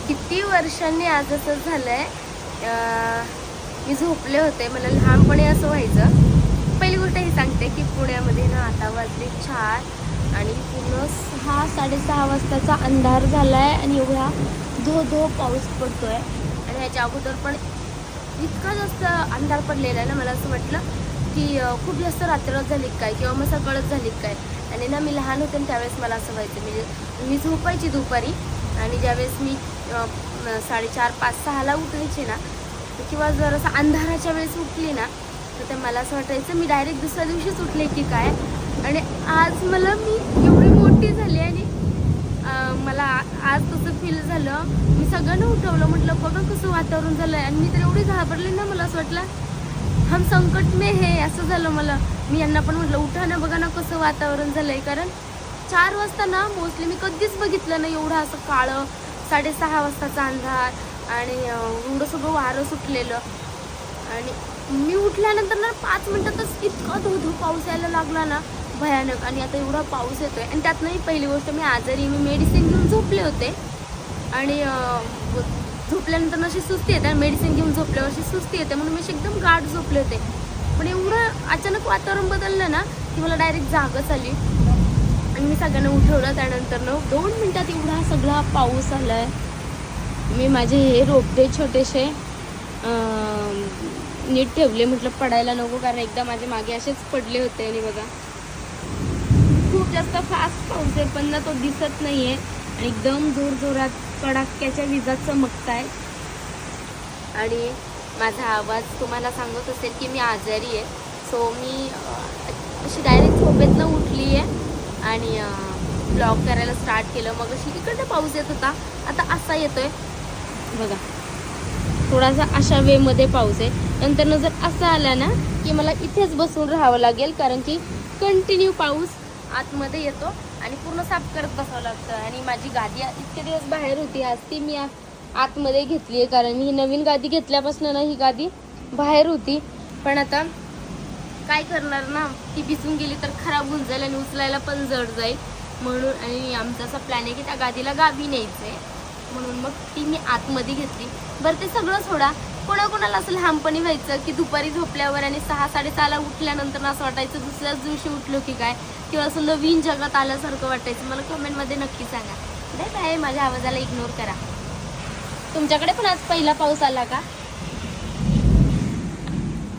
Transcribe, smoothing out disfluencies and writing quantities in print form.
किती वर्षांनी आज असं झालंय. मी झोपले होते, मला लहानपणी असं व्हायचं. पहिली गोष्ट ही सांगते की पुण्यामध्ये ना आता वाजले 4 आणि पूर्ण 6-6:30 वाजताचा अंधार झालाय आणि एवढा धो पाऊस पडतोय. आणि ह्याच्या अगोदर पण इतका जास्त अंधार पडलेला आहे ना, मला असं वाटलं की खूप जास्त रात्र झाली काय किंवा मग सकाळच झाली काय. आणि ना मी लहान होते त्यावेळेस मला असं व्हायचं, म्हणजे मी झोपायची दुपारी आणि ज्यावेळेस मी 4:30-5-6ला उठायचे ना किंवा जर असं अंधाराच्या वेळेस उठली ना तर ते मला असं वाटायचं मी डायरेक्ट दुसऱ्या दिवशीच उठले की काय. आणि आज मी एवढी मोठी झाली आणि मला आज तसं फील झालं. मी सगळ्यांना उठवलं, म्हटलं बघा कसं वातावरण झालं आहे. आणि मी तर एवढी घाबरली ना, मला असं वाटलं हम संकट में हे असं झालं मला. मी यांना पण म्हटलं उठा ना, बघा ना कसं वातावरण झालं आहे. कारण 4 वाजता ना मोस्टली मी कधीच बघितलं नाही एवढं असं काळं. 6:30 वाजताचा अंधार आणि एवढं सगळं वारं सुटलेलं. आणि मी उठल्यानंतर ना 5 मिनिटातच इतका धो पाऊस यायला लागला ना, भयानक. आणि आता एवढा पाऊस येतोय आणि त्यातनंही पहिली गोष्ट मी आजारी, मी मेडिसिन घेऊन झोपले होते आणि झोपल्यानंतर अशी सुस्ती येते आणि मेडिसिन घेऊन झोपल्यावर अशी सुस्ती येते, म्हणून मी एकदम गाढ झोपले होते. पण एवढं अचानक वातावरण बदललं ना की मला डायरेक्ट जागच आली आणि मी सगळ्यांना उठवलं. त्यानंतर 2 मिनिटात एवढा सगळा पाऊस आलाय. मी माझे हे रोपटे छोटेसे नीट ठेवले, म्हटलं पडायला नको, कारण एकदा माझे मागे असेच पडले होते. आणि बघा खूप जास्त फास्ट पाऊस आहे पण ना तो दिसत नाहीये आणि एकदम जोरात कडाक्याच्या विजा चमकतायत. आणि माझा आवाज तुम्हाला सांगत असेल की मी आजारी आहे. सो मी अशी डायरेक्ट झोपेतनं उठली आहे आणि ब्लॉग करायला स्टार्ट केलं. मग अशी इकडनं पाऊस येत होता, आता असा येतोय बघा, थोडासा अशा वेमध्ये पाऊस आहे. नंतर जर असा आला ना की मला इथेच बसून राहावं लागेल, कारण की कंटिन्यू पाऊस आतमध्ये येतो आणि पूर्ण साफ करत बसावं लागतं. आणि माझी गादी इतके दिवस बाहेर होती, आज ती मी आतमध्ये घेतली आहे, कारण ही नवीन गादी घेतल्यापासून ना ही गादी बाहेर होती. पण आता काय करणार ना, ती भिजून गेली तर खराब होऊन जाईल आणि उचलायला पण जड जाईल म्हणून. आणि आमचा असा प्लॅन आहे की त्या गादीला गावी न्यायचं आहे, म्हणून मग ती मी आतमध्ये घेतली. बरं ते सगळं सोडा, कोणाकोणाला असं लहानपणी व्हायचं की दुपारी झोपल्यावर आणि 6-6:30ला उठल्यानंतर असं वाटायचं दुसऱ्याच दिवशी उठलो की काय, किंवा असं नवीन जगात आल्यासारखं वाटायचं. मला कमेंटमध्ये नक्की सांगा. Bye bye. माझ्या आवाजाला इग्नोर करा. तुमच्याकडे पण आज पहिला पाऊस आला का?